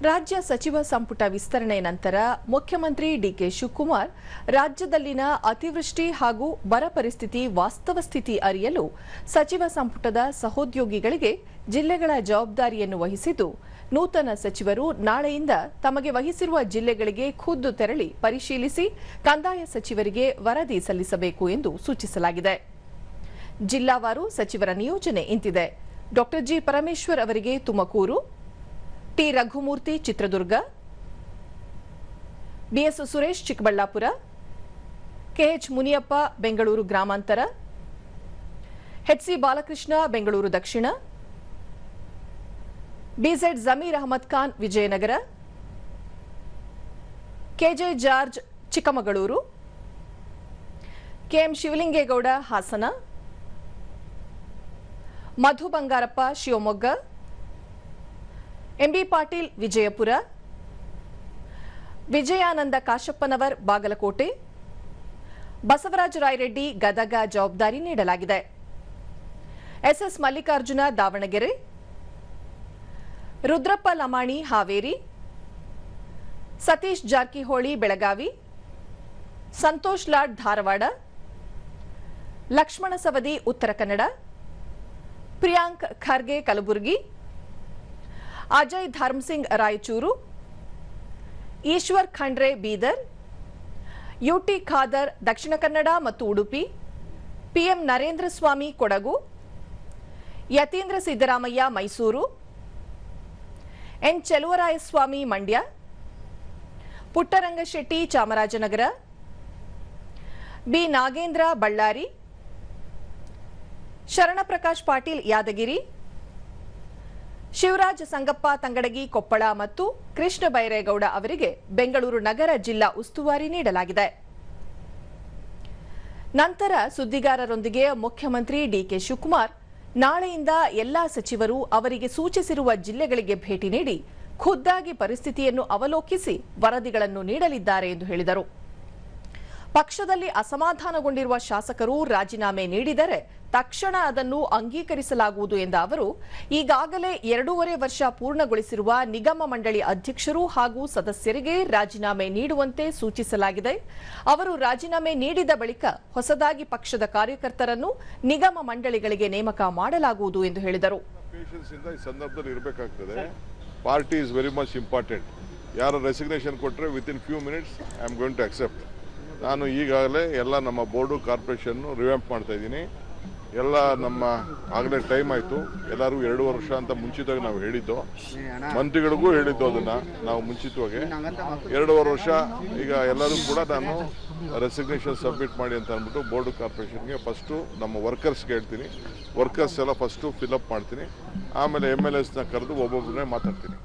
ರಾಜ್ಯ ಸಚಿವ ಸಂಪುಟ ವಿಸ್ತರಣೆ ನಂತರ ಮುಖ್ಯಮಂತ್ರಿ ಡಿಕೆ ಶಿವಕುಮಾರ್ ರಾಜ್ಯದಲ್ಲಿನ ಅತಿವೃಷ್ಟಿ ಹಾಗೂ ಬರ ಪರಿಸ್ಥಿತಿ ವಾಸ್ತವ ಸ್ಥಿತಿ ಅರಿಯಲು ಸಚಿವ ಸಂಪುಟದ ಸಹೋದ್ಯೋಗಿಗಳಿಗೆ ಜಿಲ್ಲೆಗಳ ಜವಾಬ್ದಾರಿಯನ್ನು ವಹಿಸಿದ್ದು, ನೂತನ ಸಚಿವರು ನಾಳೆಯಿಂದ ತಮಗೆ ವಹಿಸಿರುವ ಜಿಲ್ಲೆಗಳಿಗೆ ಖುದ್ದು ತೆರಳಿ ಪರಿಶೀಲಿಸಿ ಕಂದಾಯ ಸಚಿವರಿಗೆ ವರದಿ ಸಲ್ಲಿಸಬೇಕು ಎಂದು ಸೂಚಿಸಲಾಗಿದೆ. ಜಿಲ್ಲಾವಾರು ಸಚಿವರ ನಿಯೋಜನೆ ಇಂತಿದೆ. ಡಾ ಜಿ ಪರಮೇಶ್ವರ್ ಅವರಿಗೆ Tumakuru, T Raghumurthy Chitradurga, BS Suresh Chikkaballapur, KH Muniyappa Bengaluru ಗ್ರಾಮಾಂತರ, ಎಚ್ಸಿ ಬಾಲಕೃಷ್ಣ ಬೆಂಗಳೂರು ದಕ್ಷಿಣ, BZ Zameer Ahmed Khan Vijayanagar, KJ George Chikkamagaluru, KM Shivalingegowda Hassan, Madhu Bangarappa Shivamogga, MB Patil Vijayapura, Vijayananda Kashappanavar Bagalkot, Basavaraj Rayareddy Gadag ಜವಾಬ್ದಾರಿ ನೀಡಲಾಗಿದೆ. ಎಸ್ಎಸ್ ಮಲ್ಲಿಕಾರ್ಜುನ ದಾವಣಗೆರೆ, ರುದ್ರಪ್ಪ ಲಮಾಣಿ ಹಾವೇರಿ, ಸತೀಶ್ ಜಾರಕಿಹೊಳಿ ಬೆಳಗಾವಿ, ಸಂತೋಷ್ ಲಾಡ್ ಧಾರವಾಡ, ಲಕ್ಷ್ಮಣ ಸವದಿ ಉತ್ತರ ಕನ್ನಡ, ಪ್ರಿಯಾಂಕ್ ಖರ್ಗೆ ಕಲಬುರಗಿ, ಅಜಯ್ ಧರ್ಮಸಿಂಗ್ ರಾಯಚೂರು, ಈಶ್ವರ್ ಖಂಡ್ರೆ ಬೀದರ್, ಯುಟಿ ಖಾದರ್ ದಕ್ಷಿಣ ಕನ್ನಡ ಮತ್ತು Udupi, PM Narendra Swamy Kodagu, Yathindra Siddaramaiah Mysuru, N Cheluvarayaswamy Mandya, Puttarangashetty Chamarajanagar, B Nagendra Ballari, Sharanprakash Patil Yadgir, Shivraj Sangappa Tangadagi Koppal ಮತ್ತು ಕೃಷ್ಣ ಬೈರೇಗೌಡ ಅವರಿಗೆ ಬೆಂಗಳೂರು ನಗರ ಜಿಲ್ಲಾ ಉಸ್ತುವಾರಿ ನೀಡಲಾಗಿದೆ. ನಂತರ ಸುದ್ದಿಗಾರರೊಂದಿಗೆ ಮುಖ್ಯಮಂತ್ರಿ ಡಿಕೆ ಶಿವಕುಮಾರ್ ನಾಳೆಯಿಂದ ಎಲ್ಲಾ ಸಚಿವರು ಅವರಿಗೆ ಸೂಚಿಸಿರುವ ಜಿಲ್ಲೆಗಳಿಗೆ ಭೇಟಿ ನೀಡಿ ಖುದ್ದಾಗಿ ಪರಿಸ್ಥಿತಿಯನ್ನು ಅವಲೋಕಿಸಿ ವರದಿಗಳನ್ನು ನೀಡಲಿದ್ದಾರೆ ಎಂದು ಹೇಳಿದರು. ಪಕ್ಷದಲ್ಲಿ ಅಸಮಾಧಾನಗೊಂಡಿರುವ ಶಾಸಕರು ರಾಜೀನಾಮೆ ನೀಡಿದರೆ ತಕ್ಷಣ ಅದನ್ನು ಅಂಗೀಕರಿಸಲಾಗುವುದು ಎಂದ ಅವರು, ಈಗಾಗಲೇ 2.5 ವರ್ಷ ಪೂರ್ಣಗೊಳಿಸಿರುವ ನಿಗಮ ಮಂಡಳಿ ಅಧ್ಯಕ್ಷರು ಹಾಗೂ ಸದಸ್ಯರಿಗೆ ರಾಜೀನಾಮೆ ನೀಡುವಂತೆ ಸೂಚಿಸಲಾಗಿದೆ. ಅವರು ರಾಜೀನಾಮೆ ನೀಡಿದ ಬಳಿಕ ಹೊಸದಾಗಿ ಪಕ್ಷದ ಕಾರ್ಯಕರ್ತರನ್ನು ನಿಗಮ ಮಂಡಳಿಗಳಿಗೆ ನೇಮಕ ಮಾಡಲಾಗುವುದು ಎಂದು ಹೇಳಿದರು. Party is very much important. ಯಾರು ರೆಸಿಗ್ನೇಷನ್ ಕೊಟ್ಟರೆ within few minutes I am going to accept. ನಾನು ಈಗಾಗಲೇ ಎಲ್ಲ ನಮ್ಮ ಬೋರ್ಡು ಕಾರ್ಪೊರೇಷನ್ನು ರಿವ್ಯಾಂಪ್ ಮಾಡ್ತಾ ಇದ್ದೀನಿ. ಎಲ್ಲ ನಮ್ಮ ಆಗಲೇ ಟೈಮ್ ಆಯಿತು. ಎಲ್ಲರೂ 2 ವರ್ಷ ಅಂತ ಮುಂಚಿತವಾಗಿ ನಾವು ಹೇಳಿದ್ದು, ಮಂತ್ರಿಗಳಿಗೂ ಹೇಳಿದ್ದು ಅದನ್ನು ನಾವು ಮುಂಚಿತವಾಗಿ 2.5 ವರ್ಷ. ಈಗ ಎಲ್ಲರೂ ಕೂಡ ನಾನು ರೆಸಿಗ್ನೇಷನ್ ಸಬ್ಮಿಟ್ ಮಾಡಿ ಅಂತ ಅಂದ್ಬಿಟ್ಟು ಬೋರ್ಡು ಕಾರ್ಪೊರೇಷನ್ಗೆ ಫಸ್ಟು ನಮ್ಮ ವರ್ಕರ್ಸ್ಗೆ ಹೇಳ್ತೀನಿ. ವರ್ಕರ್ಸ್ ಎಲ್ಲ ಫಸ್ಟು ಫಿಲಪ್ ಮಾಡ್ತೀನಿ. ಆಮೇಲೆ MLAsನ ಕರೆದು ಒಬ್ಬೊಬ್ಬರನ್ನೇ ಮಾತಾಡ್ತೀನಿ.